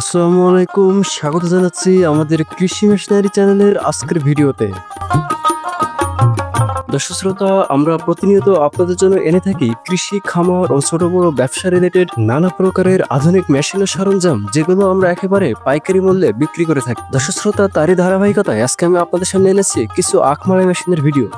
আসসালামু আলাইকুম, স্বাগত জানাচ্ছি আমাদের কৃষি মেশিনারি চ্যানেলের আজকের ভিডিওতে। দর্শক শ্রোতা, আমরা প্রতিনিয়ত আপনাদের জন্য এনে থাকি কৃষি, খামার ও ছোট বড় ব্যবসা রিলেটেড নানা প্রকারের আধুনিক মেশিন ও সরঞ্জাম, যেগুলো আমরা একেবারে পাইকারি মূল্যে বিক্রি করে থাকি। দর্শক শ্রোতা, তারই ধারাবাহিকতায় আজকে আমি আপনাদের সামনে এনেছি কিছু আখ মারা মেশিনের ভিডিও।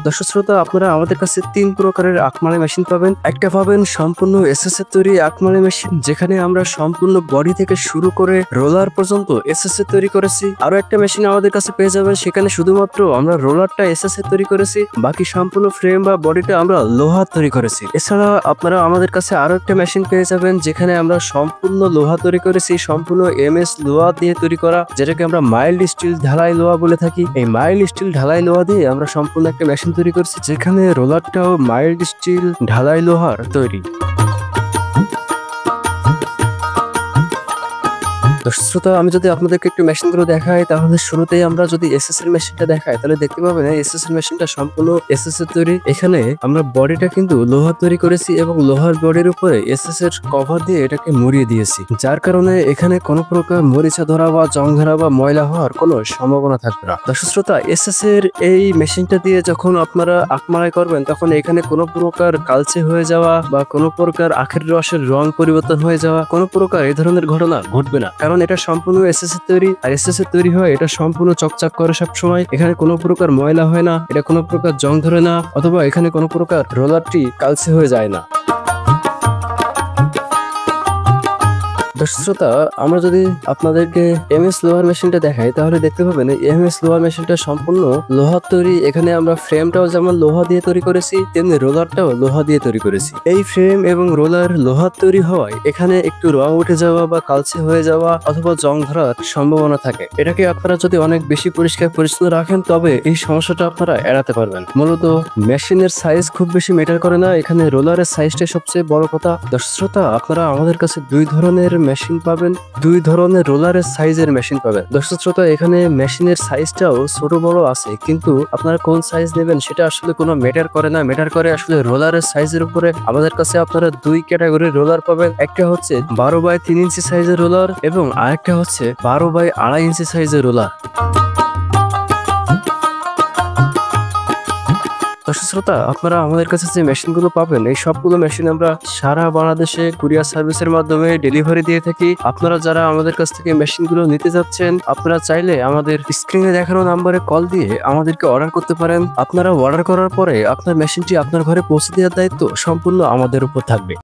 দর্শক শ্রোতা, আপনারা আমাদের কাছে 3 প্রকারের আখমারা মেশিন পাবেন। একটা পাবেন সম্পূর্ণ এসএস এর তৈরি আখমারা মেশিন, যেখানে আমরা সম্পূর্ণ বডি থেকে শুরু করে রোলার পর্যন্ত এসএস এর তৈরি করেছি। আরো একটা মেশিন আমাদের কাছে পেয়ে যাবেন, সেখানে শুধুমাত্র আমরা রোলারটা এসএস এর তৈরি করেছি, বাকি সম্পূর্ণ ফ্রেম বা বডিটা আমরা লোহার তৈরি করেছি। এছাড়া আপনারা আমাদের কাছে আরো একটা মেশিন পেয়ে যাবেন, যেখানে আমরা সম্পূর্ণ লোহা তৈরি করেছি, সম্পূর্ণ এমএস লোহা দিয়ে তৈরি করা, যেটাকে আমরা মাইল্ড স্টিল ঢালাই লোহা বলে থাকি। এই মাইল্ড স্টিল ঢালাই লোহা দিয়ে আমরা সম্পূর্ণ একটা মেশিন তৈরি করছি, যেখানে রোলারটাও মাইল্ড স্টিল ঢালাই লোহার তৈরি। দর্শক শ্রোতা, আমি যদি আপনাদেরকে একটু মেশিনগুলো দেখাই, তাহলে শুরুতেই আমরা যদি এসএস এর মেশিনটা দেখাই, তাহলে দেখতে পাবেন এসএস এর মেশিনটা সম্পূর্ণ এসএস এর তৈরি। এখানে আমরা বডিটা কিন্তু লোহার তৈরি করেছি এবং লোহার বডির উপরে এসএস এর কভার দিয়ে এটাকে মুড়িয়ে দিয়েছি, যার কারণে এখানে কোনো প্রকার মরিচা ধরা বা জং ধরা বা ময়লা হওয়ার কোনো সম্ভাবনা থাকবে না। দর্শক শ্রোতা, এসএস এর এই মেশিনটা দিয়ে যখন আপনারা আখ মাড়াই করবেন, তখন এখানে কোনো প্রকার কালচে হয়ে যাওয়া বা কোনো প্রকার আখের রসের রং পরিবর্তন হয়ে যাওয়া, কোনো প্রকার এই ধরনের ঘটনা ঘটবে না, কারণ এটা সম্পূর্ণ এসএস এর তৈরি। আর এসএস এর তৈরি হয় এটা সম্পূর্ণ চকচক করে সব সময়। এখানে কোনো প্রকার ময়লা হয় না, এটা কোনো প্রকার জং ধরে না, অথবা এখানে কোনো প্রকার রোলারটি কালচে হয়ে যায় না। দর্শক শ্রোতা, আমরা যদি আপনাদেরকে এমএস লোহার মেশিনটা দেখাই, তাহলে দেখতে পাবেন এমএস লোহার মেশিনটা সম্পূর্ণ লোহার তৈরি। এখানে আমরা ফ্রেমটাও যেমন লোহা দিয়ে তৈরি করেছি, তেমনি রোলারটাও লোহা দিয়ে তৈরি করেছি। এই ফ্রেম এবং রোলার লোহার তৈরি হওয়ায় এখানে একটু রং উঠে যাওয়া বা কালচে হয়ে যাওয়া অথবা জং ধরার সম্ভাবনা থাকে। এটাকে আপনারা যদি অনেক বেশি পরিষ্কার পরিচ্ছন্ন রাখেন, তবে এই সমস্যাটা আপনারা এড়াতে পারবেন। মূলত মেশিনের সাইজ খুব বেশি ম্যাটার করে না, এখানে রোলারের সাইজটাই সবচেয়ে বড় কথা। দর্শক শ্রোতা, আপনারা আমাদের কাছে 2 ধরনের মেশিন পাবেন, 2 ধরনের রোলারের সাইজের মেশিন পাবেন। দর্শক শ্রোতা, এখানে মেশিনের সাইজটাও ছোট বড় আছে, কিন্তু আপনারা কোন সাইজ নেবেন সেটা আসলে কোনো ম্যাটার করে না। ম্যাটার করে আসলে রোলারের সাইজের উপরে। আমাদের কাছে আপনারা 2 ক্যাটাগরির রোলার পাবেন। একটা হচ্ছে 12/3 ইঞ্চি সাইজের রোলার এবং আরেকটা হচ্ছে 12/2.5 ইঞ্চি সাইজের রোলার। দর্শক শ্রোতা, আপনারা আমাদের কাছে যে মেশিনগুলো পাবেন, এই সবগুলো মেশিন আমরা সারা বাংলাদেশে কুরিয়ার সার্ভিসের মাধ্যমে ডেলিভারি দিয়ে থাকি। আপনারা যারা আমাদের কাছ থেকে মেশিনগুলো নিতে যাচ্ছেন, আপনারা চাইলে আমাদের স্ক্রিনে দেখানো নাম্বারে কল দিয়ে আমাদেরকে অর্ডার করতে পারেন। আপনারা অর্ডার করার পরে আপনার মেশিনটি আপনার ঘরে পৌঁছে দেওয়ার দায়িত্ব সম্পূর্ণ আমাদের উপর থাকবে।